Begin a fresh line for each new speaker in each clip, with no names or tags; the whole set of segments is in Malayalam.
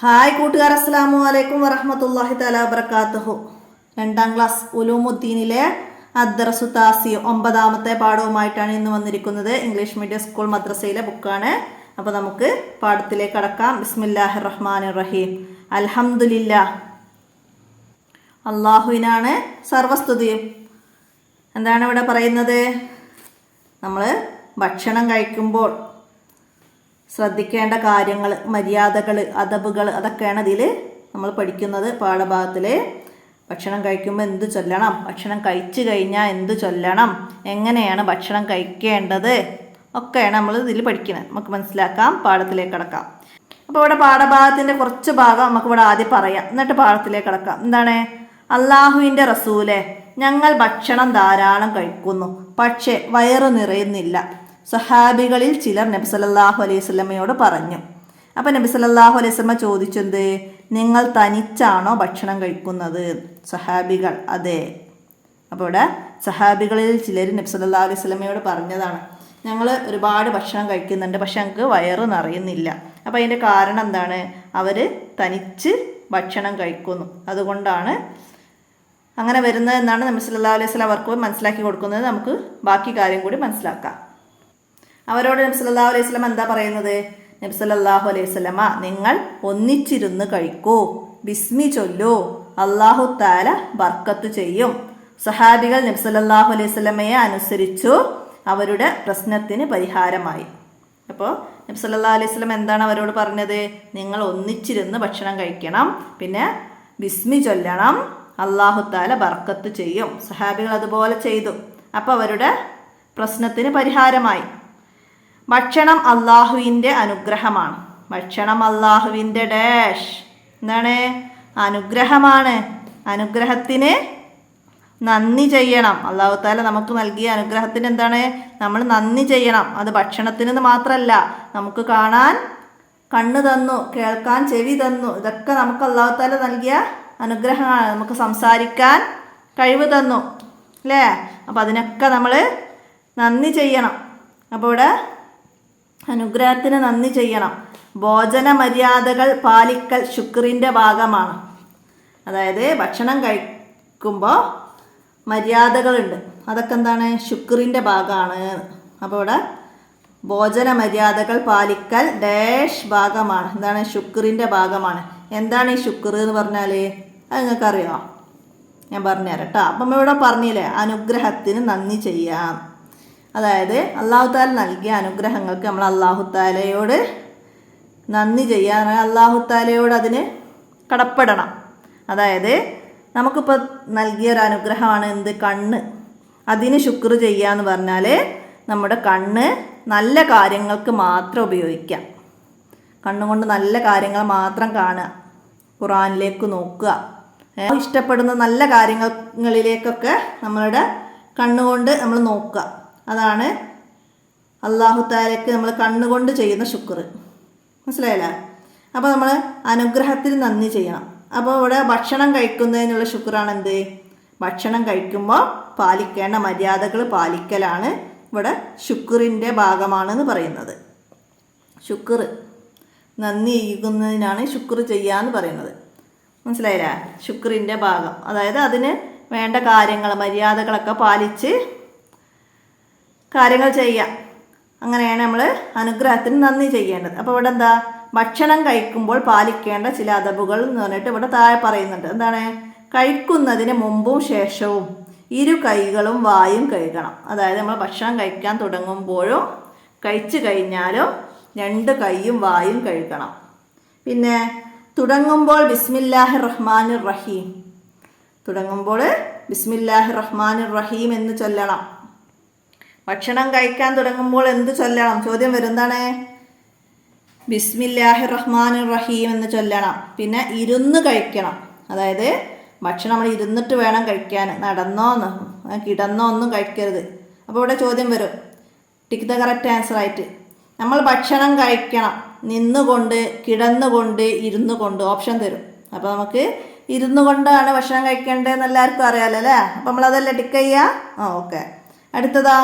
ഹായ് കൂട്ടുകാർ, അസ്സലാമു അലൈക്കും വറഹ്മത്തുള്ളാഹി തആല വബറകാതുഹു. 2ാം ക്ലാസ് ഉലൂമുദ്ദീനിലെ അദ്ദർസു താസിഉ 9ാമത്തെ പാഠവുമായിട്ടാണ് ഇന്ന് വന്നിരിക്കുന്നത്. ഇംഗ്ലീഷ് മീഡിയം സ്കൂൾ മദ്രസയിലെ ബുക്കാണ്. അപ്പോൾ നമുക്ക് പാഠത്തിലേക്ക് കടക്കാം. ബിസ്മില്ലാഹിർ റഹ്മാനിർ റഹീം. അൽഹംദുലില്ലാഹ്, അള്ളാഹുവിനാണ് സർവസ്തുതിയും. എന്താണ് ഇവിടെ പറയുന്നത്? നമ്മൾ ഭക്ഷണം കഴിക്കുമ്പോൾ ശ്രദ്ധിക്കേണ്ട കാര്യങ്ങൾ, മര്യാദകൾ, അദബുകൾ, അതൊക്കെയാണ് ഇതിൽ നമ്മൾ പഠിക്കുന്നത്. പാഠഭാഗത്തിൽ ഭക്ഷണം കഴിക്കുമ്പോൾ എന്ത് ചൊല്ലണം, ഭക്ഷണം കഴിച്ചു കഴിഞ്ഞാൽ എന്ത് ചൊല്ലണം, എങ്ങനെയാണ് ഭക്ഷണം കഴിക്കേണ്ടത്, ഒക്കെയാണ് നമ്മൾ ഇതിൽ പഠിക്കുന്നത്. നമുക്ക് മനസ്സിലാക്കാം. പാഠത്തിലേക്ക് കടക്കാം. അപ്പോൾ ഇവിടെ പാഠഭാഗത്തിൻ്റെ കുറച്ച് ഭാഗം നമുക്കിവിടെ ആദ്യം പറയാം, എന്നിട്ട് പാഠത്തിലേക്ക് കടക്കാം. എന്താണ്? അള്ളാഹുവിൻ്റെ റസൂലെ, ഞങ്ങൾ ഭക്ഷണം ധാരാളം കഴിക്കുന്നു, പക്ഷേ വയറു നിറയുന്നില്ല. സ്വഹാബികളിൽ ചിലർ നബി സല്ലല്ലാഹു അലൈഹി വസല്ലമയോട് പറഞ്ഞു. അപ്പം നബി സല്ലല്ലാഹു അലൈഹി വസല്ലമ ചോദിച്ചത്, നിങ്ങൾ തനിച്ചാണോ ഭക്ഷണം കഴിക്കുന്നത്? സ്വഹാബികൾ അതെ. അപ്പോൾ ഇവിടെ സ്വഹാബികളിൽ ചിലർ നബി സല്ലല്ലാഹു അലൈഹി വസല്ലമയോട് പറഞ്ഞതാണ്, ഞങ്ങൾ ഒരുപാട് ഭക്ഷണം കഴിക്കുന്നുണ്ട്, പക്ഷെ ഞങ്ങൾക്ക് വയറ് നിറയുന്നില്ല. അപ്പോൾ അതിൻ്റെ കാരണം എന്താണ്? അവർ തനിച്ച് ഭക്ഷണം കഴിക്കുന്നു, അതുകൊണ്ടാണ് അങ്ങനെ വരുന്നത് എന്നാണ് നബി സല്ലല്ലാഹു അലൈഹി വസല്ലം അവർക്ക് മനസ്സിലാക്കി കൊടുക്കുന്നത്. നമുക്ക് ബാക്കി കാര്യം കൂടി മനസ്സിലാക്കാം. അവരോട് നബി സല്ലല്ലാഹു അലൈഹി വസല്ലം എന്താ പറയുന്നത്? നബി സല്ലല്ലാഹു അലൈഹി വസല്ലമ, നിങ്ങൾ ഒന്നിച്ചിരുന്ന് കഴിക്കൂ, ബിസ്മി ചൊല്ലൂ, അല്ലാഹു തആല ബർക്കത്ത് ചെയ്യും. സഹാബികൾ നബി സല്ലല്ലാഹു അലൈഹി വസല്ലമയെ അനുസരിച്ചു, അവരുടെ പ്രശ്നത്തിന് പരിഹാരമായി. അപ്പോൾ നബി സല്ലല്ലാഹു അലൈഹി വസല്ലം എന്താണ് അവരോട് പറഞ്ഞത്? നിങ്ങൾ ഒന്നിച്ചിരുന്ന് ഭക്ഷണം കഴിക്കണം, പിന്നെ ബിസ്മി ചൊല്ലണം, അല്ലാഹു തആല ബർക്കത്ത് ചെയ്യും. സഹാബികൾ അതുപോലെ ചെയ്തു. അപ്പോൾ അവരുടെ പ്രശ്നത്തിന് പരിഹാരമായി. ഭക്ഷണം അള്ളാഹുവിൻ്റെ അനുഗ്രഹമാണ്. ഭക്ഷണം അള്ളാഹുവിൻ്റെ ഡാഷ് എന്താണ്? അനുഗ്രഹമാണ്. അനുഗ്രഹത്തിന് നന്ദി ചെയ്യണം. അള്ളാഹു തആല നമുക്ക് നൽകിയ അനുഗ്രഹത്തിന് എന്താണ്? നമ്മൾ നന്ദി ചെയ്യണം. അത് ഭക്ഷണത്തിന് മാത്രമല്ല, നമുക്ക് കാണാൻ കണ്ണ് തന്നു, കേൾക്കാൻ ചെവി തന്നു, ഇതൊക്കെ നമുക്ക് അള്ളാഹു തആല നൽകിയ അനുഗ്രഹമാണ്. നമുക്ക് സംസാരിക്കാൻ കഴിവ് തന്നു, അല്ലേ? അപ്പോൾ അതിനൊക്കെ നമ്മൾ നന്ദി ചെയ്യണം. അപ്പോൾ ഇവിടെ അനുഗ്രഹത്തിന് നന്ദി ചെയ്യണം. ഭോജന മര്യാദകൾ പാലിക്കൽ ശുക്രിൻ്റെ ഭാഗമാണ്. അതായത് ഭക്ഷണം കഴിക്കുമ്പോൾ മര്യാദകളുണ്ട്, അതൊക്കെ എന്താണ്? ശുക്രിൻ്റെ ഭാഗമാണ്. അപ്പോൾ ഇവിടെ ഭോജന മര്യാദകൾ പാലിക്കൽ ഡാഷ് ഭാഗമാണ്. എന്താണ്? ശുക്രിൻ്റെ ഭാഗമാണ്. എന്താണ് ഈ ശുക്ർ എന്ന് പറഞ്ഞാൽ? അത് നിങ്ങൾക്കറിയോ? ഞാൻ പറഞ്ഞുതരാം കേട്ടോ. അപ്പം ഇവിടെ പറഞ്ഞില്ലേ, അനുഗ്രഹത്തിന് നന്ദി ചെയ്യാം. അതായത് അല്ലാഹു തആല നൽകിയ അനുഗ്രഹങ്ങൾക്ക് നമ്മൾ അല്ലാഹു തആലയോട് നന്ദി ചെയ്യാൻ, അല്ലാഹു തആലയോട് അതിന് കടപ്പെടണം. അതായത് നമുക്കിപ്പോൾ നൽകിയ ഒരു അനുഗ്രഹമാണ് എന്ത്? കണ്ണ്. അതിന് ശുക്ർ ചെയ്യുക എന്ന് പറഞ്ഞാൽ നമ്മുടെ കണ്ണ് നല്ല കാര്യങ്ങൾക്ക് മാത്രം ഉപയോഗിക്കാം. കണ്ണുകൊണ്ട് നല്ല കാര്യങ്ങൾ മാത്രം കാണുക, ഖുർആനിലേക്ക് നോക്കുക, ഇഷ്ടപ്പെടുന്ന നല്ല കാര്യങ്ങളിലേക്കൊക്കെ നമ്മളുടെ കണ്ണുകൊണ്ട് നമ്മൾ നോക്കുക. അതാണ് അല്ലാഹു തആലയ്ക്ക് നമ്മൾ കണ്ണുകൊണ്ട് ചെയ്യുന്ന ശുക്ർ. മനസ്സിലായില്ലേ? അപ്പോൾ നമ്മൾ അനുഗ്രഹത്തിന് നന്ദി ചെയ്യണം. അപ്പോൾ ഇവിടെ ഭക്ഷണം കഴിക്കുന്നതിനുള്ള ശുക്രാണ് എന്ത്? ഭക്ഷണം കഴിക്കുമ്പോൾ പാലിക്കേണ്ട മര്യാദകൾ പാലിക്കലാണ് ഇവിടെ ശുക്രിൻ്റെ ഭാഗമാണെന്ന് പറയുന്നത്. ശുക്ർ നന്ദി ചെയ്യുന്നതിനാണ് ശുക്ർ ചെയ്യാന്ന് പറയുന്നത്. മനസ്സിലായില്ലേ? ശുക്രിൻ്റെ ഭാഗം, അതായത് അതിന് വേണ്ട കാര്യങ്ങൾ, മര്യാദകളൊക്കെ പാലിച്ച് കാര്യങ്ങൾ ചെയ്യാം. അങ്ങനെയാണ് നമ്മൾ അനുഗ്രഹത്തിന് നന്ദി ചെയ്യേണ്ടത്. അപ്പോൾ ഇവിടെ എന്താ? ഭക്ഷണം കഴിക്കുമ്പോൾ പാലിക്കേണ്ട ചില അദബുകൾ എന്ന് പറഞ്ഞിട്ട് ഇവിടെ താഴെ പറയുന്നുണ്ട്. എന്താണ്? കഴിക്കുന്നതിന് മുമ്പും ശേഷവും ഇരു കൈകളും വായും കഴുകണം. അതായത് നമ്മൾ ഭക്ഷണം കഴിക്കാൻ തുടങ്ങുമ്പോഴും കഴിച്ചു കഴിഞ്ഞാലും 2 കൈയും വായും കഴുകണം. പിന്നെ തുടങ്ങുമ്പോൾ ബിസ്മില്ലാഹിർ റഹ്മാനിർ റഹീം, തുടങ്ങുമ്പോൾ ബിസ്മില്ലാഹിർ റഹ്മാനിർ റഹീം എന്ന് ചൊല്ലണം. ഭക്ഷണം കഴിക്കാൻ തുടങ്ങുമ്പോൾ എന്ത് ചൊല്ലണം? ചോദ്യം വരുന്നതാണ്. ബിസ്മില്ലാഹിർ റഹ്മാനിർ റഹീം എന്ന് ചൊല്ലണം. പിന്നെ ഇരുന്ന് കഴിക്കണം. അതായത് ഭക്ഷണം നമ്മൾ ഇരുന്നിട്ട് വേണം കഴിക്കാൻ, നടന്നോ കിടന്നോ ഒന്നും കഴിക്കരുത്. അപ്പോൾ ഇവിടെ ചോദ്യം വരും, ടിക്ക് ദ കറക്റ്റ് ആൻസർ ആയിട്ട്. നമ്മൾ ഭക്ഷണം കഴിക്കണം നിന്നുകൊണ്ട്, കിടന്നുകൊണ്ട്, ഇരുന്നു കൊണ്ട്, ഓപ്ഷൻ തരും. അപ്പോൾ നമുക്ക് ഇരുന്നു കൊണ്ടാണ് ഭക്ഷണം കഴിക്കേണ്ടതെന്ന് എല്ലാവർക്കും അറിയാമല്ലോ, അല്ലേ? അപ്പം നമ്മളതല്ലേ ടിക്ക് ചെയ്യുക. ഓക്കെ. അടുത്തതാ,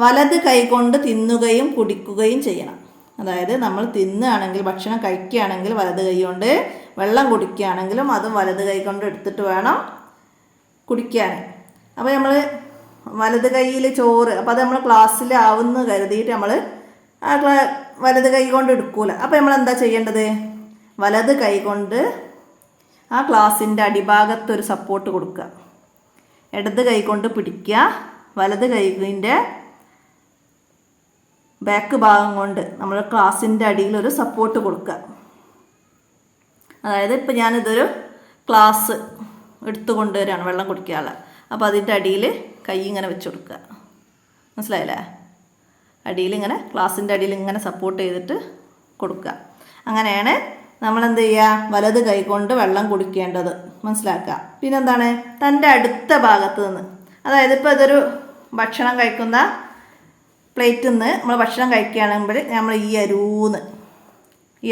വലത് കൈ കൊണ്ട് തിന്നുകയും കുടിക്കുകയും ചെയ്യണം. അതായത് നമ്മൾ തിന്നുകയാണെങ്കിൽ, ഭക്ഷണം കഴിക്കുകയാണെങ്കിൽ വലത് കൈ കൊണ്ട്, വെള്ളം കുടിക്കുകയാണെങ്കിലും അതും വലത് കൈ കൊണ്ട് എടുത്തിട്ട് വേണം കുടിക്കാൻ. അപ്പോൾ നമ്മൾ വലത് കൈയിൽ ചോറ്, അപ്പോൾ അത് നമ്മൾ ക്ലാസ്സിലാവുമെന്ന് കരുതിയിട്ട് നമ്മൾ ആ വലത് കൈ കൊണ്ട് എടുക്കൂല. അപ്പോൾ നമ്മൾ എന്താ ചെയ്യേണ്ടത്? വലത് കൈ കൊണ്ട് ആ ഗ്ലാസിൻ്റെ അടിഭാഗത്തൊരു സപ്പോർട്ട് കൊടുക്കുക, ഇടത് കൈ കൊണ്ട് പിടിക്കുക, വലത് കൈൻ്റെ ബാക്ക് ഭാഗം കൊണ്ട് നമ്മൾ ഗ്ലാസിൻ്റെ അടിയിലൊരു സപ്പോർട്ട് കൊടുക്കുക. അതായത് ഇപ്പം ഞാനിതൊരു ഗ്ലാസ് എടുത്തു കൊണ്ടുവരികയാണ് വെള്ളം കുടിക്കാനുള്ള. അപ്പോൾ അതിൻ്റെ അടിയിൽ കൈ ഇങ്ങനെ വെച്ച് കൊടുക്കുക. മനസ്സിലായില്ലേ? അടിയിൽ ഇങ്ങനെ, ഗ്ലാസിൻ്റെ അടിയിൽ ഇങ്ങനെ സപ്പോർട്ട് ചെയ്തിട്ട് കൊടുക്കുക. അങ്ങനെയാണ് നമ്മൾ എന്ത് ചെയ്യുക? വലത് കൈ കൊണ്ട് വെള്ളം കുടിക്കേണ്ടത്. മനസ്സിലാക്കുക. പിന്നെന്താണ്? തൻ്റെ അടുത്ത ഭാഗത്ത് നിന്ന്, അതായത് ഇപ്പോൾ ഇതൊരു ഭക്ഷണം കഴിക്കുന്ന പ്ലേറ്റിൽ നിന്ന് നമ്മൾ ഭക്ഷണം കഴിക്കുകയാണെങ്കിൽ നമ്മൾ ഈ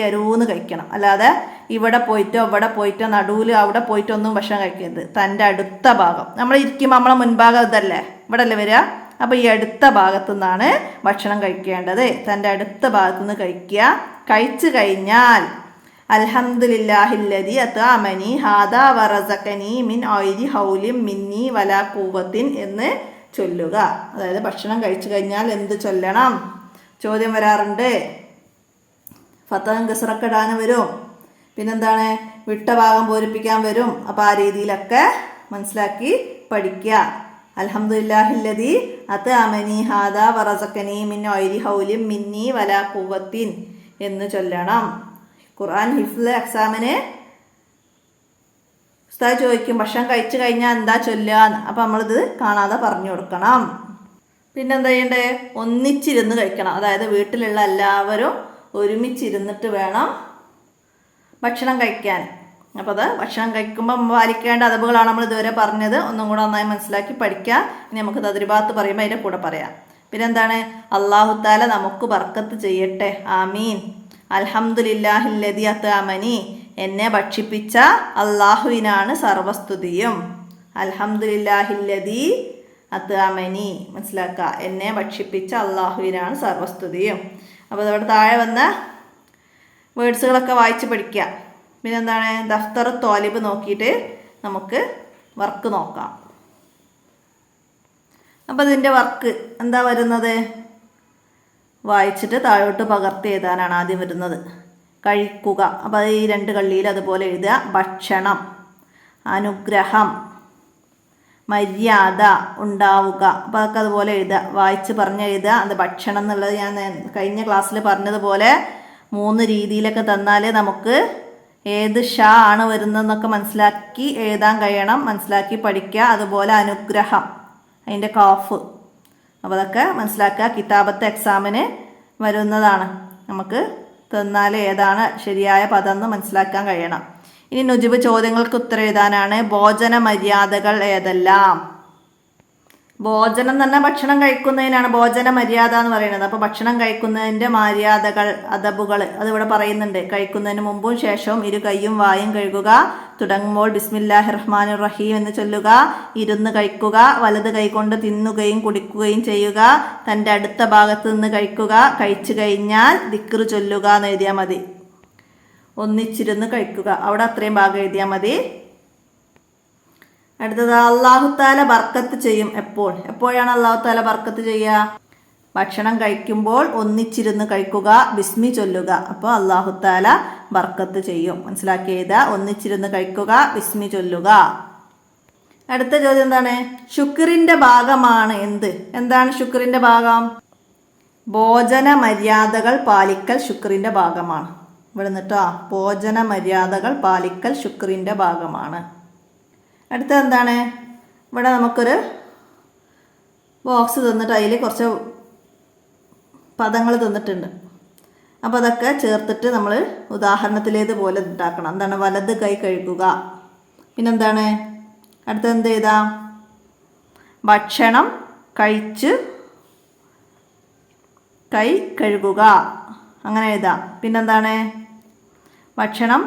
അരൂന്ന് കഴിക്കണം. അല്ലാതെ ഇവിടെ പോയിട്ടോ നടുവിൽ അവിടെ പോയിട്ടോ ഒന്നും ഭക്ഷണം കഴിക്കരുത്. തൻ്റെ അടുത്ത ഭാഗം, നമ്മൾ ഇരിക്കുമ്പോൾ നമ്മളെ മുൻഭാഗം ഇതല്ലേ, ഇവിടെ അല്ലേ വരിക. അപ്പോൾ ഈ അടുത്ത ഭാഗത്തു നിന്നാണ് ഭക്ഷണം കഴിക്കേണ്ടത്. തൻ്റെ അടുത്ത ഭാഗത്തു നിന്ന് കഴിക്കുക. കഴിച്ചു കഴിഞ്ഞാൽ അൽഹംദുലില്ലാഹില്ലദി അത്അമനി ഹാദാ വറസഖനി മിൻ ഐരി ഹൗലിൻ മിന്നി വലാ ഖുവ്വത്തിൻ എന്ന് ചൊല്ലുക. അതായത് ഭക്ഷണം കഴിച്ചു കഴിഞ്ഞാൽ എന്ത് ചൊല്ലണം? ചോദ്യം വരാറുണ്ട്. ഫത്തഹും കസ്റൊക്കെ ഇടാൻ വരും. പിന്നെന്താണ്? വിട്ട ഭാഗം പൂരിപ്പിക്കാൻ വരും. അപ്പോൾ ആ രീതിയിലൊക്കെ മനസ്സിലാക്കി പഠിക്കുക. അൽഹംദുലില്ലാഹില്ലദി അത്അമനി ഹാദാ വറസഖനി മിൻ ഐരി ഹൗലിൻ മിന്നി വലാ ഖുവ്വത്തിൻ എന്ന് ചൊല്ലണം. ഖുർആൻ ഹിഫ്ള് എക്സാമിന് ഉസ്താദ് ചോദിക്കും ഭക്ഷണം കഴിച്ചു കഴിഞ്ഞാൽ എന്താ ചൊല്ലുക. അപ്പം നമ്മളിത് കാണാതെ പറഞ്ഞു കൊടുക്കണം. പിന്നെന്താ ചെയ്യണ്ടേ? ഒന്നിച്ചിരുന്ന് കഴിക്കണം. അതായത് വീട്ടിലുള്ള എല്ലാവരും ഒരുമിച്ചിരുന്നിട്ട് വേണം ഭക്ഷണം കഴിക്കാൻ. അപ്പോൾ അത് ഭക്ഷണം കഴിക്കുമ്പോൾ പാലിക്കേണ്ട അദബുകളാണ് നമ്മൾ ഇതുവരെ പറഞ്ഞത്. ഒന്നും കൂടെ നന്നായി മനസ്സിലാക്കി പഠിക്കുക. ഇനി നമുക്ക് തദ്രിബാത്ത് പറയുമ്പോൾ അതിൻ്റെ കൂടെ പറയാം. പിന്നെന്താണ്? അല്ലാഹു തആല നമുക്ക് ബർക്കത്ത് ചെയ്യട്ടെ. ആമീൻ. അൽഹംദുലില്ലാഹില്ലദി അത്അമനി, എന്നെ ഭക്ഷിപ്പിച്ച അള്ളാഹുവിനാണ് സർവസ്തുതിയും. അൽഹംദുലില്ലാഹില്ലദി അത്അമനി, മനസ്സിലാക്കുക, എന്നെ ഭക്ഷിപ്പിച്ച അള്ളാഹുവിനാണ് സർവസ്തുതിയും. അപ്പോൾ അതവിടെ താഴെ വന്ന വേർഡ്സുകളൊക്കെ വായിച്ച് പഠിക്കുക. പിന്നെന്താണ്? ദഫ്തർ ത്വാലിബ് നോക്കിയിട്ട് നമുക്ക് വർക്ക് നോക്കാം. അപ്പോൾ ഇതിൻ്റെ വർക്ക് എന്താ വരുന്നത്? വായിച്ചിട്ട് താഴോട്ട് പകർത്തി എഴുതാനാണ് ആദ്യം വരുന്നത്. കഴിക്കുക, അപ്പോൾ ഈ രണ്ട് കള്ളിയിൽ അതുപോലെ എഴുതുക. ഭക്ഷണം, അനുഗ്രഹം, മര്യാദ, ഉണ്ടാവുക, അപ്പോൾ അതൊക്കെ അതുപോലെ എഴുതുക. വായിച്ച് പറഞ്ഞ് എഴുതുക. അത് ഭക്ഷണം എന്നുള്ളത് ഞാൻ കഴിഞ്ഞ ക്ലാസ്സിൽ പറഞ്ഞതുപോലെ 3 രീതിയിലൊക്കെ തന്നാൽ നമുക്ക് ഏത് ഷാ ആണ് വരുന്നതെന്നൊക്കെ മനസ്സിലാക്കി എഴുതാൻ കഴിയണം. മനസ്സിലാക്കി പഠിക്കുക. അതുപോലെ അനുഗ്രഹം, അതിൻ്റെ കാഫ്, അപ്പോൾ അതൊക്കെ മനസ്സിലാക്കുക. കിതാബത്തെ എക്സാമിന് വരുന്നതാണ്. നമുക്ക് തന്നാൽ ഏതാണ് ശരിയായ പദം എന്ന് മനസ്സിലാക്കാൻ കഴിയണം. ഇനി നുജുബ് ചോദ്യങ്ങൾക്ക് ഉത്തരം എഴുതാനാണ്. ഭോജന മര്യാദകൾ ഏതെല്ലാം? ഭോജനം തന്നെ ഭക്ഷണം കഴിക്കുന്നതിനാണ് ഭോജന മര്യാദ എന്ന് പറയുന്നത്. അപ്പോൾ ഭക്ഷണം കഴിക്കുന്നതിൻ്റെ മര്യാദകൾ, അദബുകൾ അതിവിടെ പറയുന്നുണ്ട്. കഴിക്കുന്നതിന് മുമ്പും ശേഷവും 2 കൈയും വായും കഴുകുക. തുടങ്ങുമ്പോൾ ബിസ്മില്ലാഹിർ റഹ്മാനിർ റഹീം എന്ന് ചൊല്ലുക. ഇരുന്ന് കഴിക്കുക. വലത് കൈ കൊണ്ട് തിന്നുകയും കുടിക്കുകയും ചെയ്യുക. തൻ്റെ അടുത്ത ഭാഗത്ത് നിന്ന് കഴിക്കുക. കഴിച്ചു കഴിഞ്ഞാൽ ദിക്ർ ചൊല്ലുക എന്ന് എഴുതിയാൽ മതി. ഒന്നിച്ചിരുന്ന് കഴിക്കുക, അവിടെ അത്രയും ഭാഗം എഴുതിയാൽ മതി. അടുത്തത് അല്ലാഹു തആല ബർക്കത്ത് ചെയ്യും. എപ്പോഴാണ് അല്ലാഹു തആല ബർക്കത്ത് ചെയ്യുക? ഭക്ഷണം കഴിക്കുമ്പോൾ ഒന്നിച്ചിരുന്ന് കഴിക്കുക, ബിസ്മി ചൊല്ലുക. അപ്പോൾ അല്ലാഹു തആല ബർക്കത്ത് ചെയ്യും. മനസ്സിലാക്കി എഴുതുക. ഒന്നിച്ചിരുന്ന് കഴിക്കുക, ബിസ്മി ചൊല്ലുക. അടുത്ത ചോദ്യം എന്താണ്? ശുക്രിൻ്റെ ഭാഗമാണ് എന്ത്? എന്താണ് ശുക്രിൻ്റെ ഭാഗം? ഭോജന മര്യാദകൾ പാലിക്കൽ ശുക്രിൻ്റെ ഭാഗമാണ്. ഇവിടെ നിന്നിട്ടോ, ഭോജന മര്യാദകൾ പാലിക്കൽ ശുക്രിൻ്റെ ഭാഗമാണ്. അടുത്ത എന്താണ്? ഇവിടെ നമുക്കൊരു ബോക്സ് തന്നിട്ട് അതിൽ കുറച്ച് പദങ്ങൾ തന്നിട്ടുണ്ട്. അപ്പോൾ അതൊക്കെ ചേർത്തിട്ട് നമ്മൾ ഉദാഹരണത്തിലേതുപോലെ ഉണ്ടാക്കണം. എന്താണ്? വലത് കൈ കഴുകുക. പിന്നെന്താണ്? അടുത്ത എന്ത് ചെയ്താൽ? ഭക്ഷണം കഴിച്ച് കൈ കഴുകുക, അങ്ങനെ എഴുതാം. പിന്നെന്താണ്? ഭക്ഷണം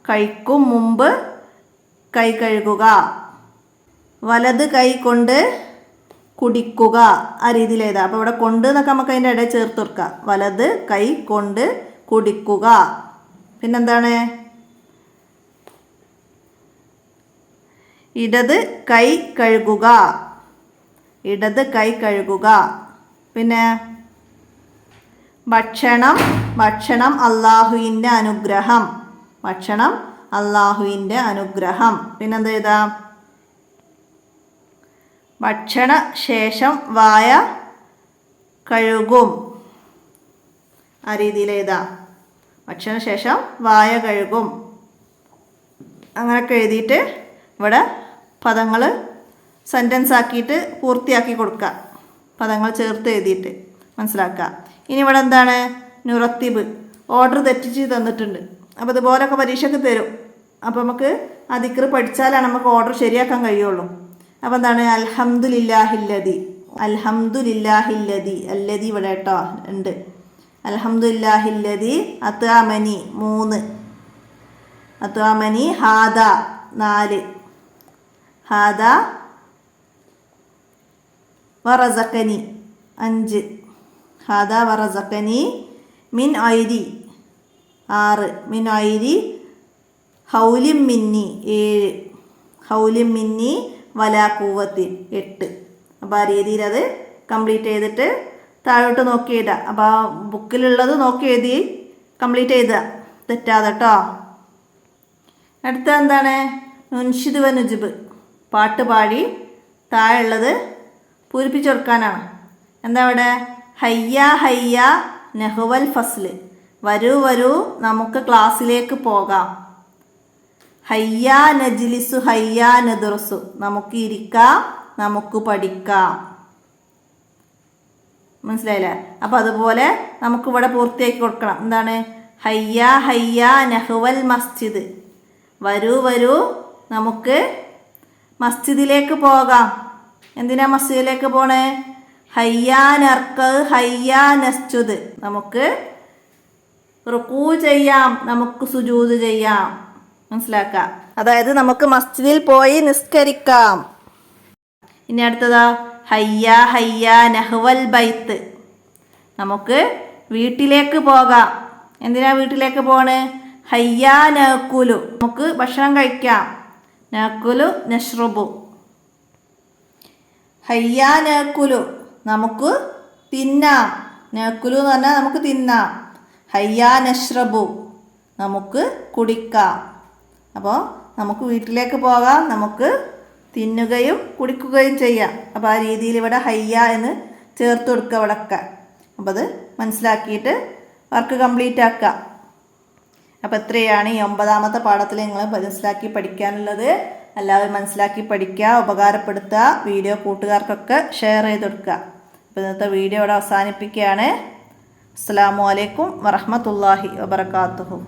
കഴിക്കും മുമ്പ് കൈ കഴുകുക. വലത് കൈ കൊണ്ട് കുടിക്കുക, ആ രീതിയിൽ എഴുതാം. അപ്പോൾ ഇവിടെ കൊണ്ട് എന്നൊക്കെ നമുക്ക് അതിൻ്റെ ഇടയിൽ ചേർത്ത് കൊടുക്കാം. വലത് കൈ കൊണ്ട് കുടിക്കുക. പിന്നെന്താണ്? ഇടത് കൈ കഴുകുക, ഇടത് കൈ കഴുകുക. പിന്നെ ഭക്ഷണം, ഭക്ഷണം അള്ളാഹുവിൻ്റെ അനുഗ്രഹം, ഭക്ഷണം അള്ളാഹുവിൻ്റെ അനുഗ്രഹം. പിന്നെന്താ എഴുതാം? ഭക്ഷണ ശേഷം വായ കഴുകും, ആ രീതിയിൽ എഴുതാം. ഭക്ഷണ ശേഷം വായ കഴുകും. അങ്ങനെയൊക്കെ എഴുതിയിട്ട് ഇവിടെ പദങ്ങൾ സെൻറ്റൻസ് ആക്കിയിട്ട് പൂർത്തിയാക്കി കൊടുക്കുക. പദങ്ങൾ ചേർത്ത് എഴുതിയിട്ട് മനസ്സിലാക്കുക. ഇനി ഇവിടെ എന്താണ്? നുറത്തിബ്, ഓർഡർ തെറ്റിച്ച് തന്നിട്ടുണ്ട്. അപ്പോൾ ഇതുപോലൊക്കെ പരീക്ഷയ്ക്ക് തരും. അപ്പോൾ നമുക്ക് ആ ദിക്ർ പഠിച്ചാലാണ് നമുക്ക് ഓർഡർ ശരിയാക്കാൻ കഴിയുള്ളൂ. അപ്പോൾ എന്താണ്? അൽഹംദുലില്ലാഹില്ലദി, അൽഹംദുലില്ലാഹില്ലദി, അല്ലദി ഇവിടെ കേട്ടോ ഉണ്ട്. അൽഹംദുലില്ലാഹില്ലദി അത്അമനി 3, അത്അമനി ഹാദ 4, ഹാദ വറസഖനി 5, ഹാദ വറസഖനി മിൻ ഐരി 6, മിൻ ഐരി ഹൗലിം മിന്നി 7, ഹൗലിം മിന്നി വലാ കൂവത്തി 8. അപ്പോൾ ആ രീതിയിൽ അത് കംപ്ലീറ്റ് ചെയ്തിട്ട് താഴോട്ട് നോക്കി എഴുതുക. അപ്പോൾ ആ ബുക്കിലുള്ളത് നോക്കി എഴുതി കംപ്ലീറ്റ് എഴുതുക, തെറ്റാതെ കേട്ടോ. അടുത്ത എന്താണ്? നുൻഷിദ് വ നുജുബ്, പാട്ട് പാടി താഴെയുള്ളത് പൂരിപ്പിച്ച് കൊടുക്കാനാണ്. എന്താ ഇവിടെ? ഹയ്യ ഹയ്യ നെഹുവൽ ഫസ്ല്, വരൂ വരൂ നമുക്ക് ക്ലാസ്സിലേക്ക് പോകാം. ഹയ്യ നജ്ലിസു ഹയ്യ നദ്റസു, നമുക്ക് ഇരിക്കാം, നമുക്ക് പഠിക്കാം. മനസ്സിലായില്ലേ? അപ്പോൾ അതുപോലെ നമുക്കിവിടെ പൂർത്തിയാക്കി കൊടുക്കണം. എന്താണ്? ഹയ്യ ഹയ്യ നെഹുവൽ മസ്ജിദ്, വരൂ വരൂ നമുക്ക് മസ്ജിദിലേക്ക് പോകാം. എന്തിനാ മസ്ജിദിലേക്ക് പോണേ? ഹയ്യാ നർക്ക് ഹയ്യാ നസ്ജുദ്, നമുക്ക് റുക്കൂ ചെയ്യാം, നമുക്ക് സുജൂദ് ചെയ്യാം. മനസ്സിലാക്കാം. അതായത് നമുക്ക് മസ്ജിദിൽ പോയി നിസ്കരിക്കാം. ഇനി അടുത്തതാ ഹയ്യാ ഹയ്യാ നഹ്വൽ ബൈത്ത്, നമുക്ക് വീട്ടിലേക്ക് പോകാം. എന്തിനാ വീട്ടിലേക്ക് പോണേ? ഹയ്യാ നഅ്കുലു, നമുക്ക് ഭക്ഷണം കഴിക്കാം. നഅ്കുലു നശ്റുബു, ഹയ്യാ നഅ്കുലു നമുക്ക് തിന്നാം. നഅ്കുലു എന്ന് പറഞ്ഞാൽ നമുക്ക് തിന്നാം. ഹയ്യാ നശ്റബു നമുക്ക് കുടിക്കാം. അപ്പോൾ നമുക്ക് വീട്ടിലേക്ക് പോകാം, നമുക്ക് തിന്നുകയും കുടിക്കുകയും ചെയ്യാം. അപ്പോൾ ആ രീതിയിൽ ഇവിടെ ഹയ്യ എന്ന് ചേർത്ത് കൊടുക്കുക ഇവിടെയൊക്കെ. അപ്പോൾ അത് മനസ്സിലാക്കിയിട്ട് വർക്ക് കംപ്ലീറ്റ് ആക്കുക. അപ്പോൾ ഇത്രയാണ് ഈ 9ാമത്തെ പാഠത്തിൽ നിങ്ങൾ മനസ്സിലാക്കി പഠിക്കാനുള്ളത്. എല്ലാവരും മനസ്സിലാക്കി പഠിക്കുക, ഉപകാരപ്പെടുത്തുക, വീഡിയോ കൂട്ടുകാർക്കൊക്കെ ഷെയർ ചെയ്ത് കൊടുക്കുക. അപ്പോൾ ഇന്നത്തെ വീഡിയോ ഇവിടെ അവസാനിപ്പിക്കുകയാണ്. അസ്സലാമു അലൈക്കും വറഹ്മത്തുള്ളാഹി വബറകാതുഹു.